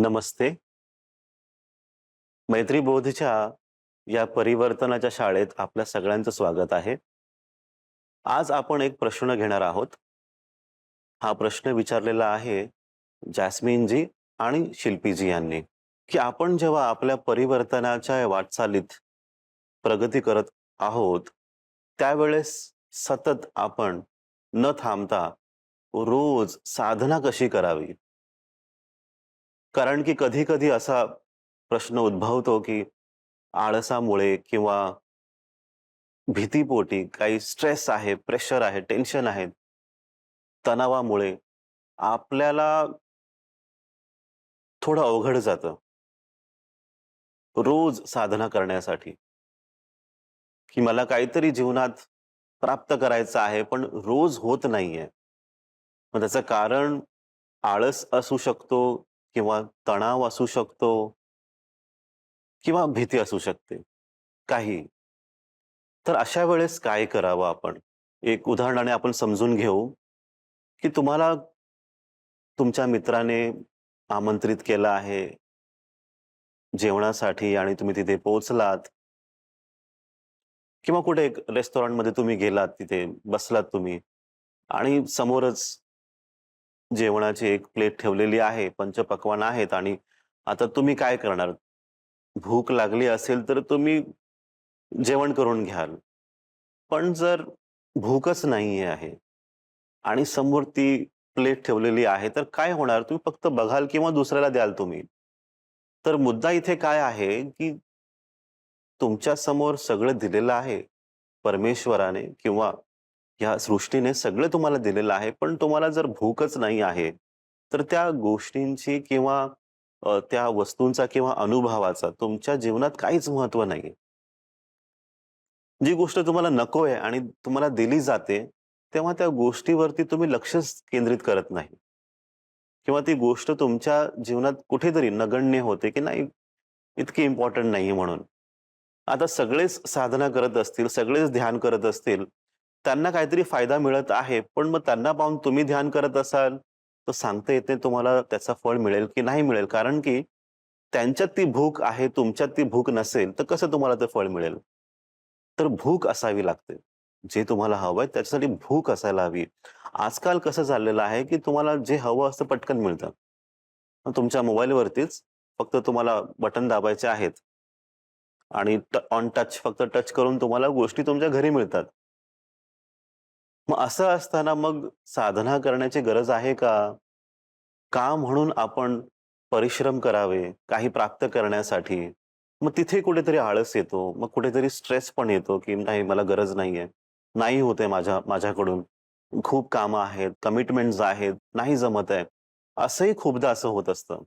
नमस्ते. मैत्रीबोधच्या या परिवर्तनाच्या शाळेत आपल्या सगळ्यांचं स्वागत आहे. आज आपण एक प्रश्न घेणार आहोत. हा प्रश्न विचारलेला आहे जॅस्मिनजी आणि शिल्पीजी यांनी, की आपण जेव्हा आपल्या परिवर्तनाच्या वाटचालीत प्रगती करत आहोत, त्यावेळेस सतत आपण न थांबता रोज साधना कशी करावी? कारण की कधी-कधी असा प्रश्न उद्भवतो, की आळसामुळे किंवा भीतीपोटी काही स्ट्रेस आहे, प्रेशर आहे, टेन्शन आहे, तणावामुळे आपल्याला थोडं अवघड जातं रोज साधना करण्यासाठी, की मला काहीतरी जीवनात प्राप्त करायचं आहे, पण रोज होत नाहीये. मग त्याचं कारण आळस असू शकतो किंवा तणाव असू शकतो किंवा भीती असू शकते, काहीही. तर अशा वेळेस काय करावं आपण? एक उदाहरणाने आपण समजून घेऊ, की तुम्हाला तुमच्या मित्राने आमंत्रित केलं आहे जेवणासाठी आणि तुम्ही तिथे पोहोचलात किंवा कुठे एक रेस्टॉरंटमध्ये तुम्ही गेलात, तिथे बसलात तुम्ही आणि समोरच जेवणाची एक प्लेट ठेवलेली आहे, पंचपक्वान्न आहेत आणि आता तुम्ही काय करणार? भूक लागली असेल तर तुम्ही जेवण करून घ्याल. पण जर भूकच नाहीये आहे आणि समोर ती प्लेट ठेवलेली आहे, तर काय होणार? तुम्ही फक्त बघाल किंवा दुसऱ्याला द्याल तुम्ही. तर मुद्दा इथे काय आहे, की तुमच्या समोर सगळं दिलेलं आहे. परमेश्वराने किंवा ह्या सृष्टीने सगळं तुम्हाला दिलेलं आहे. पण तुम्हाला जर भूकच नाही आहे, तर त्या गोष्टींची किंवा त्या वस्तूंचा किंवा अनुभवाचा तुमच्या जीवनात काहीच महत्त्व नाहीये. जी गोष्ट तुम्हाला नको आहे आणि तुम्हाला दिली जाते, तेव्हा त्या गोष्टीवरती तुम्ही लक्षच केंद्रित करत नाही किंवा ती गोष्ट तुमच्या जीवनात कुठेतरी नगण्य होते, की नाही इतकी इम्पोर्टंट नाहीये म्हणून. आता सगळेच साधना करत असतील, सगळेच ध्यान करत असतील, त्यांना काहीतरी फायदा मिळत आहे. पण मग त्यांना पाहून तुम्ही ध्यान करत असाल, तर सांगता येत नाही तुम्हाला त्याचं फळ मिळेल की नाही मिळेल. कारण की त्यांच्यात ती भूक आहे, तुमच्यात ती भूक नसेल, तर कसं तुम्हाला ते फळ मिळेल? तर भूक असावी लागते. जे तुम्हाला हवंय त्याच्यासाठी भूक असायला हवी. आजकाल कसं झालेलं आहे, की तुम्हाला जे हवं असतं पटकन मिळतं. मग तुमच्या मोबाईलवरतीच फक्त तुम्हाला बटन दाबायचे आहेत आणि ऑन टच फक्त टच करून तुम्हाला गोष्टी तुमच्या घरी मिळतात. मग असं असताना मग साधना करण्याची गरज आहे का? का म्हणून आपण परिश्रम करावे, काही प्राप्त करण्यासाठी? मग तिथे कुठेतरी आळस येतो. मग कुठेतरी स्ट्रेस पण येतो, की नाही मला गरज नाहीये. नाही होत आहे माझ्याकडून. खूप कामं आहेत, कमिटमेंट्स आहेत, नाही जमत आहे. असंही खूपदा असं होत असतं.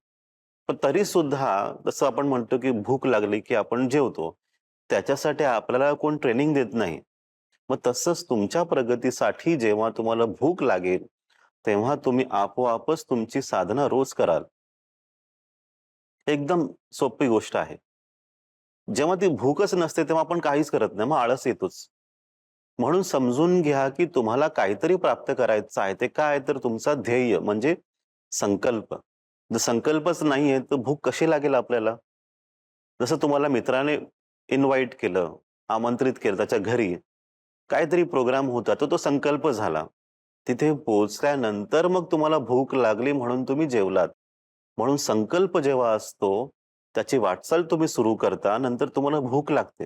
पण तरीसुद्धा जसं आपण म्हणतो, की भूक लागली, की आपण जेवतो. त्याच्यासाठी आपल्याला कोण ट्रेनिंग देत नाही. मग तसंच तुमच्या प्रगतीसाठी जेव्हा तुम्हाला भूक लागेल, तेव्हा तुम्ही आपोआपच तुमची साधना रोज कराल. एकदम सोपी गोष्ट आहे. जेव्हा ती भूकच नसते, तेव्हा आपण काहीच करत नाही. मग आळस येतोच. म्हणून समजून घ्या, की तुम्हाला काहीतरी प्राप्त करायचं आहे. ते काय तर तुमचा ध्येय म्हणजे संकल्प. जर संकल्पच नाहीये, तर भूक कशी लागेल आपल्याला? जसं तुम्हाला मित्राने इन्व्हाईट केलं, आमंत्रित केलं त्याच्या घरी. काहीतरी प्रोग्राम होता, तर तो संकल्प झाला. तिथे पोहोचल्यानंतर मग तुम्हाला भूक लागली म्हणून तुम्ही जेवलात. म्हणून संकल्प जेव्हा असतो, त्याची वाटचाल तुम्ही सुरू करता, नंतर तुम्हाला भूक लागते,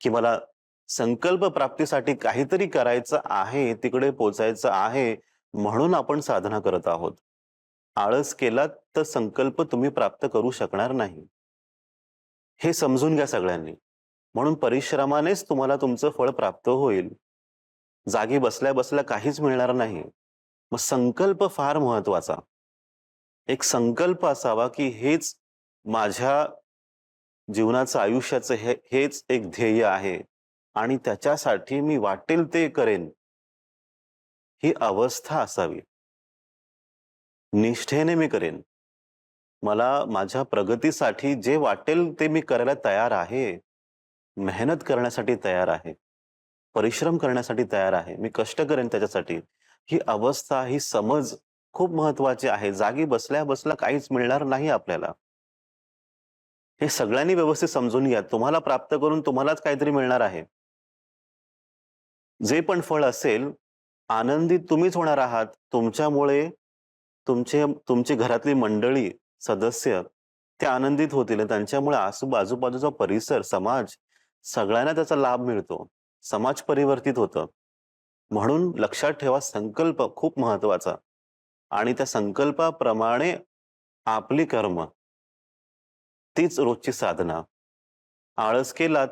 की मला संकल्प प्राप्तीसाठी काहीतरी करायचं आहे, तिकडे पोहोचायचं आहे, म्हणून आपण साधना करत आहोत. आळस केलात तर संकल्प तुम्ही प्राप्त करू शकणार नाही. हे समजून घ्या सगळ्यांनी. म्हणून परिश्रमानेच तुम्हाला तुमचं फळ प्राप्त होईल. जागी बसल्या-बसल्या काहीच मिळणार नाही. मग संकल्प फार महत्वाचा. एक संकल्प असावा, की हेच माझ्या जीवनाचं आयुष्याचं हेच एक ध्येय आहे आणि त्याच्यासाठी मी वाटेल ते करेन, ही अवस्था असावी. निष्ठेने मी करेन. मला माझ्या प्रगतीसाठी जे वाटेल ते मी करायला तयार आहे. मेहनत करण्यासाठी तयार आहे. परिश्रम करण्यासाठी तयार आहे. मी कष्ट करेन त्याच्यासाठी. ही अवस्था, ही समज खूप महत्वाची आहे. जागी बसल्या बसल्या काहीच मिळणार नाही आपल्याला. हे सगळ्यांनी व्यवस्थित समजून घ्या. तुम्हाला प्राप्त करून तुम्हालाच काहीतरी मिळणार आहे. जे पण फळ असेल, आनंदित तुम्हीच होणार आहात. तुमच्यामुळे तुमची घरातली मंडळी, सदस्य ते आनंदित होतील आणि त्यांच्यामुळे आजूबाजूचा परिसर, समाज सगळ्यांना त्याचा लाभ मिळतो. समाज परिवर्तित होतं. म्हणून लक्षात ठेवा, संकल्प खूप महत्वाचा आणि त्या संकल्पाप्रमाणे आपली कर्म तीच रोजची साधना. आळस केलात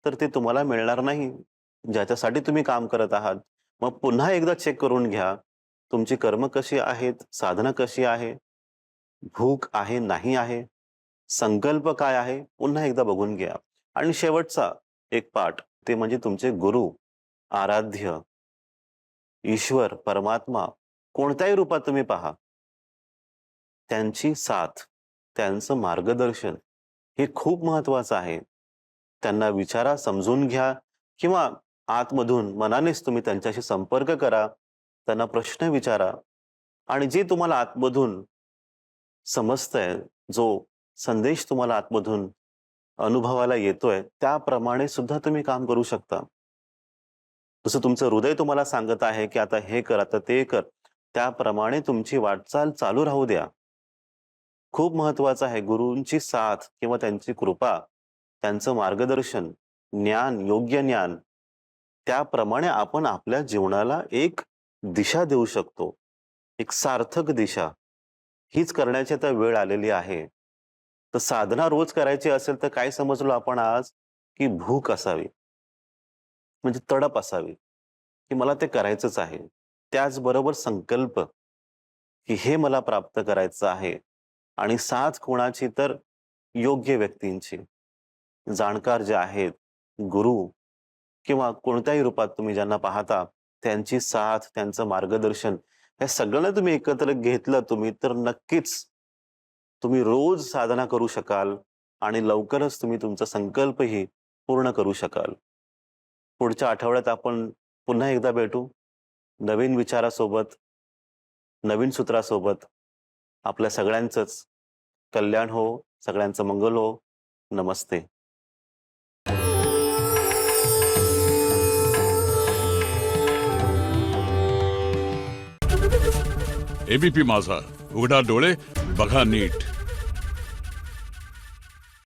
तर ते तुम्हाला मिळणार नाही, ज्याच्यासाठी तुम्ही काम करत आहात. मग पुन्हा एकदा चेक करून घ्या, तुमची कर्म कशी आहेत, साधना कशी आहे, भूक आहे, नाही आहे, संकल्प काय आहे, पुन्हा एकदा बघून घ्या. आणि शेवटचा एक पाठ, ते म्हणजे तुमचे गुरु, आराध्य, ईश्वर, परमात्मा कोणत्याही रूपात तुम्ही पहा. त्यांची साथ, त्यांचं मार्गदर्शन हे खूप महत्वाचं आहे. त्यांना विचारा, समजून घ्या किंवा आतमधून मनानेच तुम्ही त्यांच्याशी संपर्क करा. त्यांना प्रश्न विचारा आणि जे तुम्हाला आतमधून समजतंय, जो संदेश तुम्हाला आतमधून अनुभवायला येतोय, त्याप्रमाणे सुद्धा तुम्ही काम करू शकता. जसं तुमचं हृदय तुम्हाला सांगत आहे, की आता हे कर, आता ते कर, त्याप्रमाणे तुमची वाटचाल चालू राहू द्या. खूप महत्वाचं आहे गुरूंची साथ किंवा त्यांची कृपा, त्यांचं मार्गदर्शन, ज्ञान, योग्य ज्ञान. त्याप्रमाणे आपण आपल्या जीवनाला एक दिशा देऊ शकतो. एक सार्थक दिशा. हीच करण्याची आता वेळ आलेली आहे. तर साधना रोज करायची असेल तर काय समजलो आपण आज, की भूक असावी. म्हणजे तडप असावी, की मला ते करायचंच आहे. त्याचबरोबर संकल्प, की हे मला प्राप्त करायचं आहे. आणि साथ कोणाची, तर योग्य व्यक्तींची. जाणकार जे आहेत, गुरु किंवा कोणत्याही रूपात तुम्ही ज्यांना पाहता, त्यांची साथ, त्यांचं मार्गदर्शन, या सगळ्यांना तुम्ही एकत्र घेतलं तुम्ही, तर नक्कीच तुम्ही रोज साधना करू शकाल आणि लवकरच तुम्ही तुमचा संकल्पही पूर्ण करू शकाल. पुढच्या आठवड्यात आपण पुन्हा एकदा भेटू. नवीन विचारासोबत, नवीन सूत्रासोबत. आपल्या सगळ्यांचंच कल्याण हो, सगळ्यांचं मंगल हो. नमस्ते. एबीपी माझा, उघडा डोळे बघा नीट.